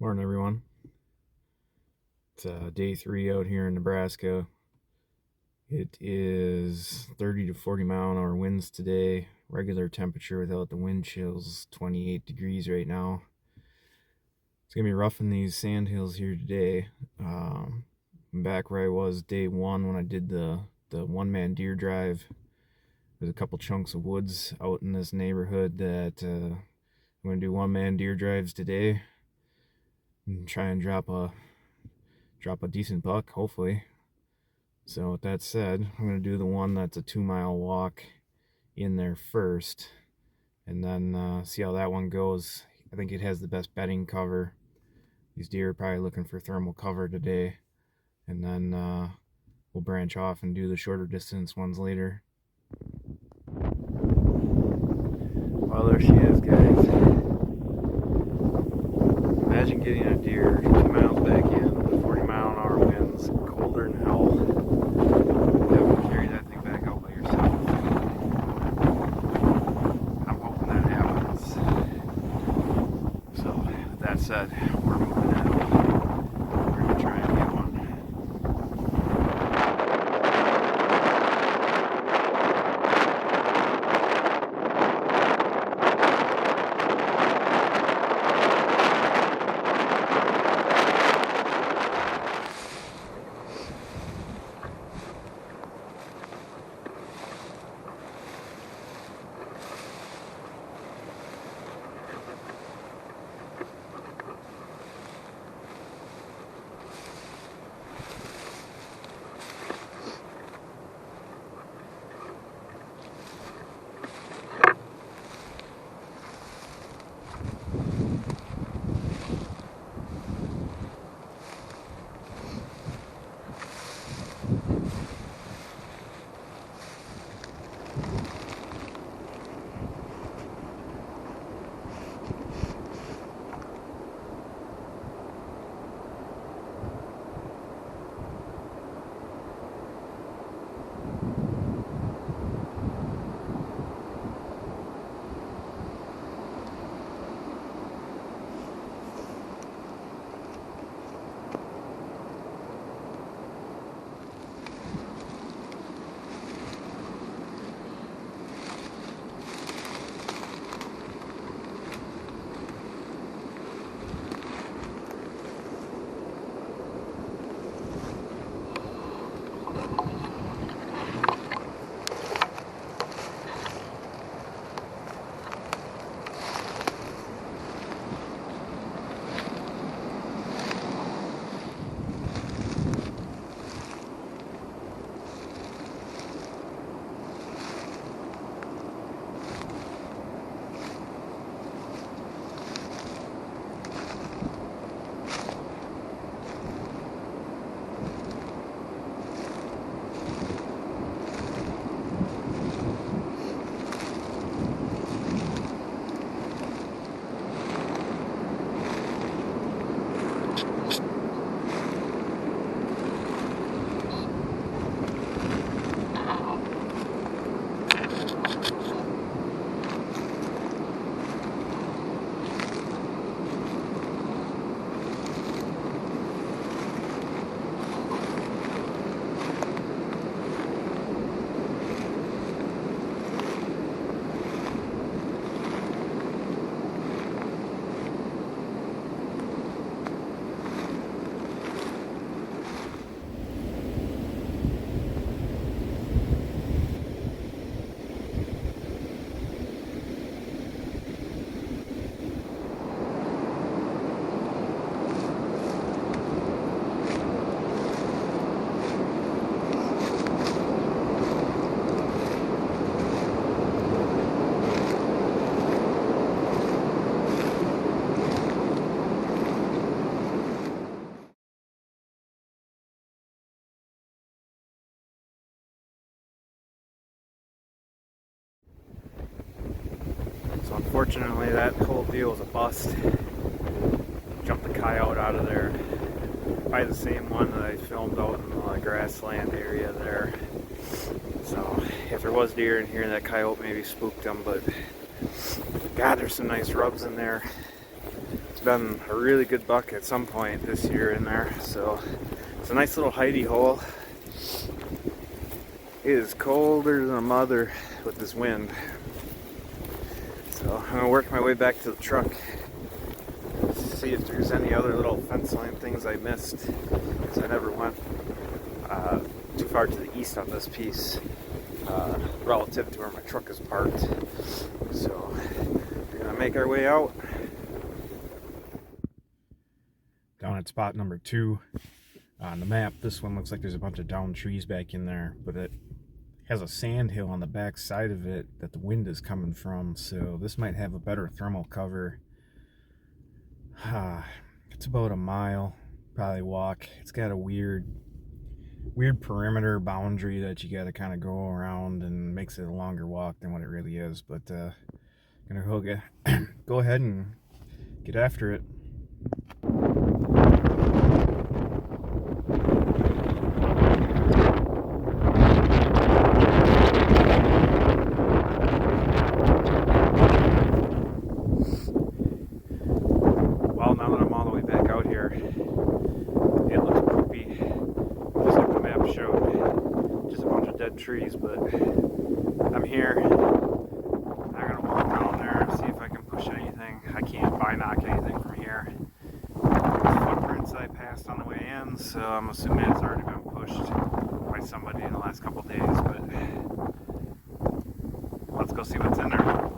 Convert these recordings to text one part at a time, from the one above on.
Morning, everyone. It's day 3 out here in Nebraska. It is 30 to 40 mile an hour winds today. Regular temperature without the wind chills, 28 degrees right now. It's gonna be rough in these sand hills here today. Back where I was day 1 when I did the one-man deer drive, there's a couple chunks of woods out in this neighborhood that I'm gonna do one-man deer drives today and try and drop a decent buck, hopefully. So with that said, I'm going to do the one that's a 2-mile walk in there first, and then see how that one goes. I think it has the best bedding cover. These deer are probably looking for thermal cover today, and then we'll branch off and do the shorter distance ones later. Well, there she is, guys. Imagine getting a deer 2 miles back in with 40-mile-an-hour winds, colder than hell. Having to carry that thing back out by yourself. I'm hoping that happens. So, with that said, we're moving out. We're going to try and get one. So unfortunately that whole deal was a bust. Jumped the coyote out of there. Probably the same one that I filmed out in the grassland area there. So if there was deer in here, that coyote maybe spooked them, but God, there's some nice rubs in there. been a really good buck at some point this year in there. So it's a nice little hidey hole. It is colder than a mother with this wind. So I'm gonna work my way back to the truck, see if there's any other little fence line things I missed, because I never went too far to the east on this piece relative to where my truck is parked. So we're gonna make our way out. Down at spot number 2 on the map, this one looks like there's a bunch of downed trees back in there, but it has a sand hill on the back side of it that the wind is coming from, so this might have a better thermal cover. It's about a mile, probably walk. It's got a weird perimeter boundary that you got to kind of go around, and makes it a longer walk than what it really is. But gonna go ahead and get after it. Well, now that I'm all the way back out here, it looks poopy, just like the map showed. Just a bunch of dead trees, but I'm here. I'm gonna walk down there and see if I can push anything. I can't binock anything from here. There's footprints I passed on the way in, so I'm assuming it's already been pushed by somebody in the last couple days, but let's go see what's in there.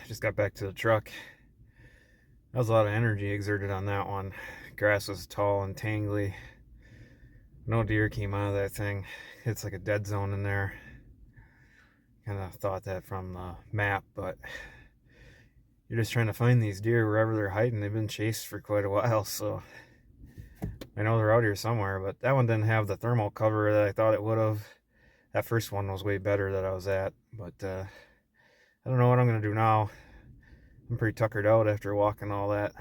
Just got back to the truck. That was a lot of energy exerted on that one. Grass was tall and tangly. No deer came out of that thing. It's like a dead zone in there. Kind of thought that from the map, but you're just trying to find these deer wherever they're hiding. They've been chased for quite a while, so I know they're out here somewhere, but that one didn't have the thermal cover that I thought it would have. That first one was way better that I was at, but I don't know what I'm going to do now. I'm pretty tuckered out after walking all that.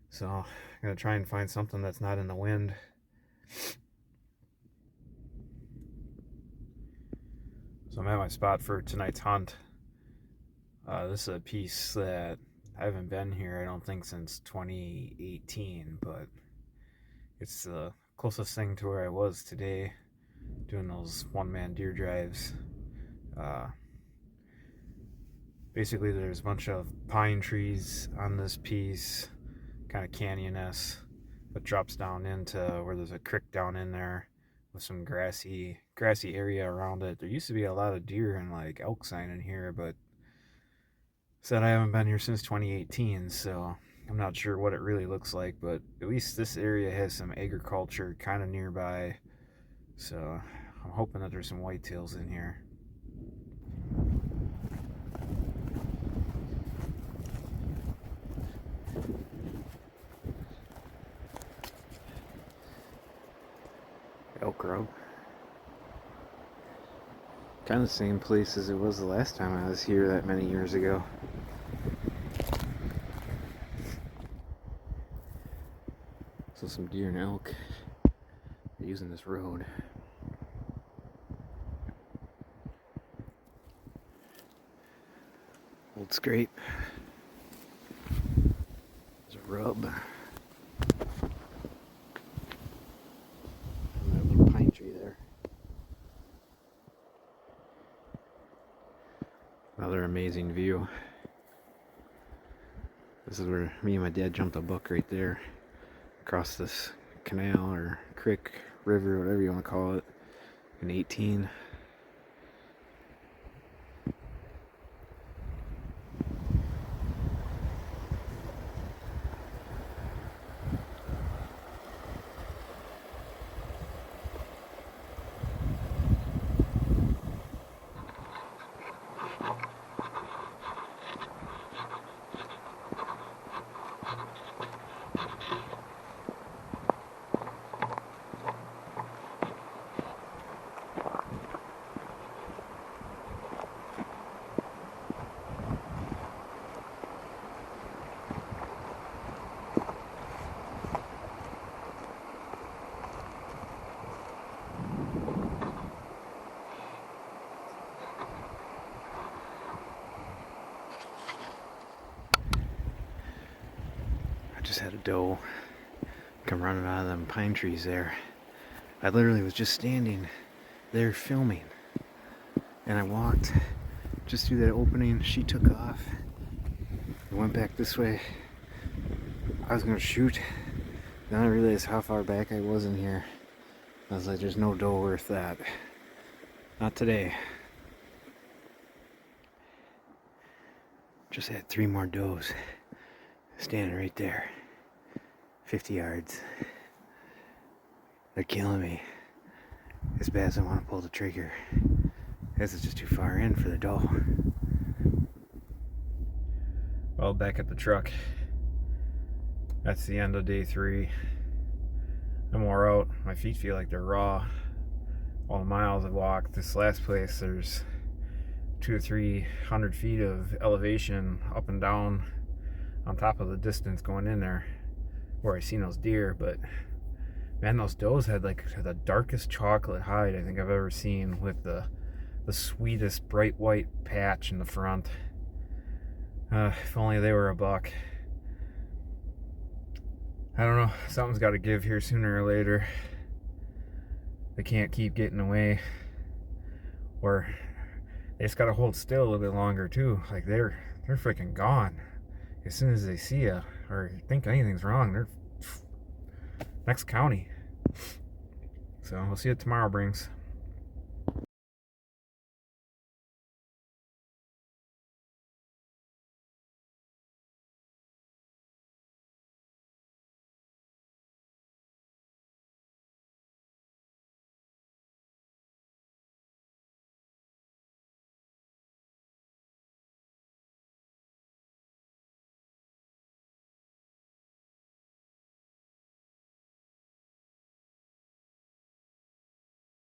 So I'm going to try and find something that's not in the wind. So I'm at my spot for tonight's hunt. This is a piece that I haven't been here, I don't think, since 2018, but it's the closest thing to where I was today, doing those one-man deer drives. Basically, there's a bunch of pine trees on this piece, kind of canyon-esque, but drops down into where there's a creek down in there with some grassy area around it. There used to be a lot of deer and like elk sign in here, but said I haven't been here since 2018, so I'm not sure what it really looks like, but at least this area has some agriculture kind of nearby, so I'm hoping that there's some whitetails in here. Elk Road. Kind of the same place as it was the last time I was here that many years ago. So some deer and elk are using this road. Old scrape. There's a rub. And that little pine tree there. Another amazing view. This is where me and my dad jumped a buck right there. Across this canal or creek, river, whatever you want to call it, in 18. I just had a doe come running out of them pine trees there. I literally was just standing there filming, and I walked just through that opening. She took off and went back this way. I was gonna shoot. Then I realized how far back I was in here. I was like, there's no doe worth that. Not today. Just had 3 more does standing right there. 50 yards. They're killing me as bad as I want to pull the trigger. This is just too far in for the doe. Well, back at the truck. That's the end of day 3. I'm wore out. My feet feel like they're raw. All the miles I've walked. This last place, there's 200 to 300 feet of elevation up and down on top of the distance going in there where I seen those deer. But man, those does had like the darkest chocolate hide I think I've ever seen, with the sweetest bright white patch in the front. If only they were a buck. I don't know, something's got to give here sooner or later. They can't keep getting away, or they just got to hold still a little bit longer too. Like they're freaking gone as soon as they see you or think anything's wrong. They're next county. So we'll see what tomorrow brings.